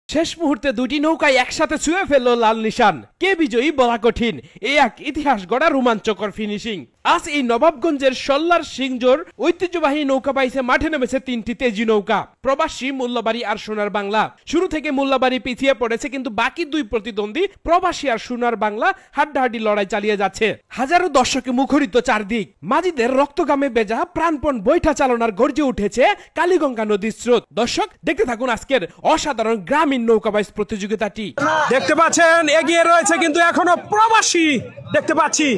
শেষ মুহূর্তে দুটি নৌকায় একসাথে ছুঁয়ে ফেলল লাল নিশান। কে বিজয়ী বলা কঠিন, এই এক ইতিহাস গড়া রোমাঞ্চকর ফিনিশিং। আজ এই নবাবগঞ্জের সল্লার সিংজোর ঐতিহ্যবাহী নৌকা বাইসে মাঠে নেমেছে তিনটি তেজি নৌকা, প্রবাসী, মোল্লাবাড়ি আর সোনার বাংলা। শুরু থেকে মোল্লাবাড়ি পিছিয়ে পড়েছে, কিন্তু বাকি দুই প্রতিদ্বন্দ্বী প্রবাসী আর সোনার বাংলা হাড্ডাহাড্ডি লড়াই চালিয়ে যাচ্ছে। হাজারো দর্শকে মুখরিত চারদিক, মাঝিদের রক্তগামে বেজা প্রাণপণ বৈঠা চালনার গর্জে উঠেছে কালীগঙ্গা নদীর স্রোত। দর্শক দেখতে থাকুন আজকের অসাধারণ গ্রামীণ নৌকাবাইজ প্রতিযোগিতাটি। দেখতে পাচ্ছেন এগিয়ে রয়েছে কিন্তু এখনো প্রবাসী, দেখতে পাচ্ছি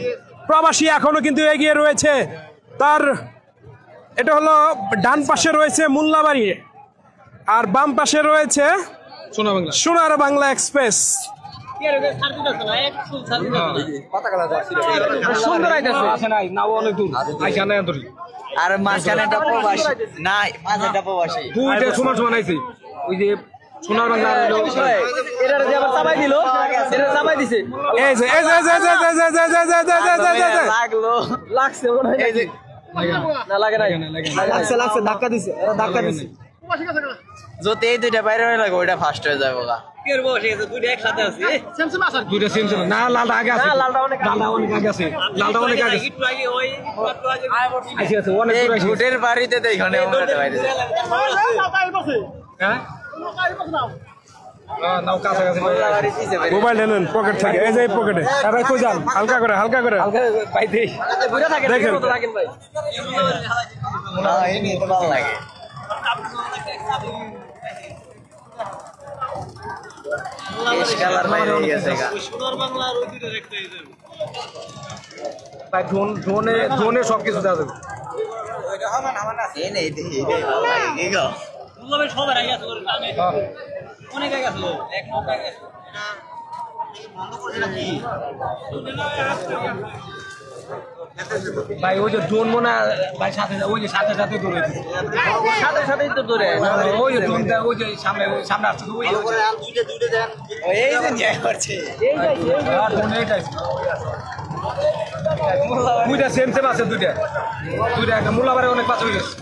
প্রবাসী এখনো কিন্তু এগিয়ে রয়েছে। তার এটা হলো ডান পাশে রয়েছে মোল্লাবাড়ি আর বাম পাশে রয়েছে সোনার বাংলা এক্সপ্রেস। আর মাঝখানে একটা প্রবাসী নাই, মাঝখানে প্রবাসী দুইটা সমান সমান আইছে। ওই যে সোনার বাংলা এরা যে আবার চাপাই দিল, এরা চাপাই দিছে, এই যে লাগলো লাগছে মনে হয়, এই যে না লাগে নাই, লাগছে লাগছে, ধাক্কা দিছে, এরা ধাক্কা দিছে। যদি এই দুইটা বাইরে হয়ে লাগে ওইটা ফার্স্ট হয়ে যাবে। ওগা কি করব, সেই দুইটা একসাথে আছে, সেম সেম আছে, দুইটা সেম সেম না, লালটা আগে আছে, লালটা অনেক আগে আছে, লালটা অনেক আগে একটু আগে ওই আইছে আছে অনেক দূর আছে। ঘুটের বাড়িতে তো এখানে ওনাতে বাইরে হ্যাঁ মোবাইল নেন পকেট থেকে, এই যে পকেটে, আরে কই যান, হালকা করে হালকা করে ভাই দেই দেখেন ভাই, না এই নিয়ে তো ভালো লাগে। ধোনে সবকিছু দেওয়া যাবে। ভাই ওই যে ড্রোন মনে ভাই সাথে ওই যে সাথে সাথে ধরে সাথে সাথেই তো ধরে ওই যে ড্রোনটা ওই যে সামনে সামনে আসছে, ওই দুইটা দেন, এই যে নিয়ে করছে, এই ড্রোন এইটাই দুইটা সেম সেম আছে, দুইটা একটা মোল্লাবাড়ি অনেক পাঁচ হয়ে গেছে।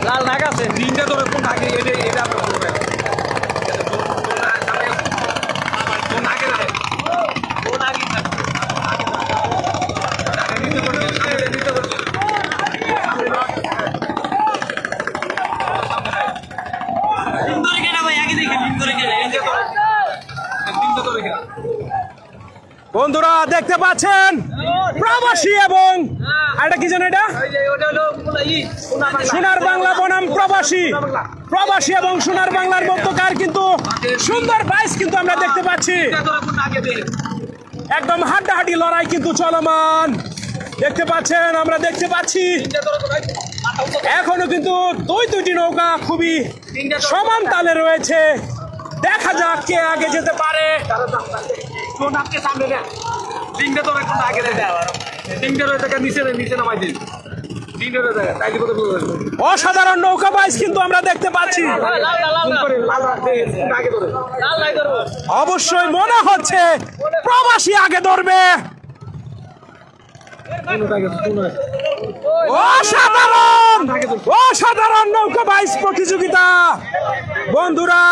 লাল নাগ আছে, তিনটা ধরে কোন আগে এটা বন্ধুরা দেখতে পাচ্ছেন প্রবাসী এবং এটা কি জানো, এটা সোনার বাংলা বনাম প্রবাসী এবং সোনার বাংলার মধ্যকার কিন্তু সুন্দর বাইস কিন্তু আমরা দেখতে পাচ্ছি। একদম হাড্ডাহাড্ডি লড়াই কিন্তু চলমান দেখতে পাচ্ছেন, আমরা দেখতে পাচ্ছি এখনো কিন্তু দুইটি নৌকা খুবই সমান তালে রয়েছে। দেখা যাক কে আগে যেতে পারে। অসাধারণ নৌকা বাইচ কিন্তু আমরা দেখতে পাচ্ছি। অবশ্যই মনে হচ্ছে প্রবাসী আগে ধরবে। অসাধারণ নৌকা বাইচ প্রতিযোগিতা বন্ধুরা।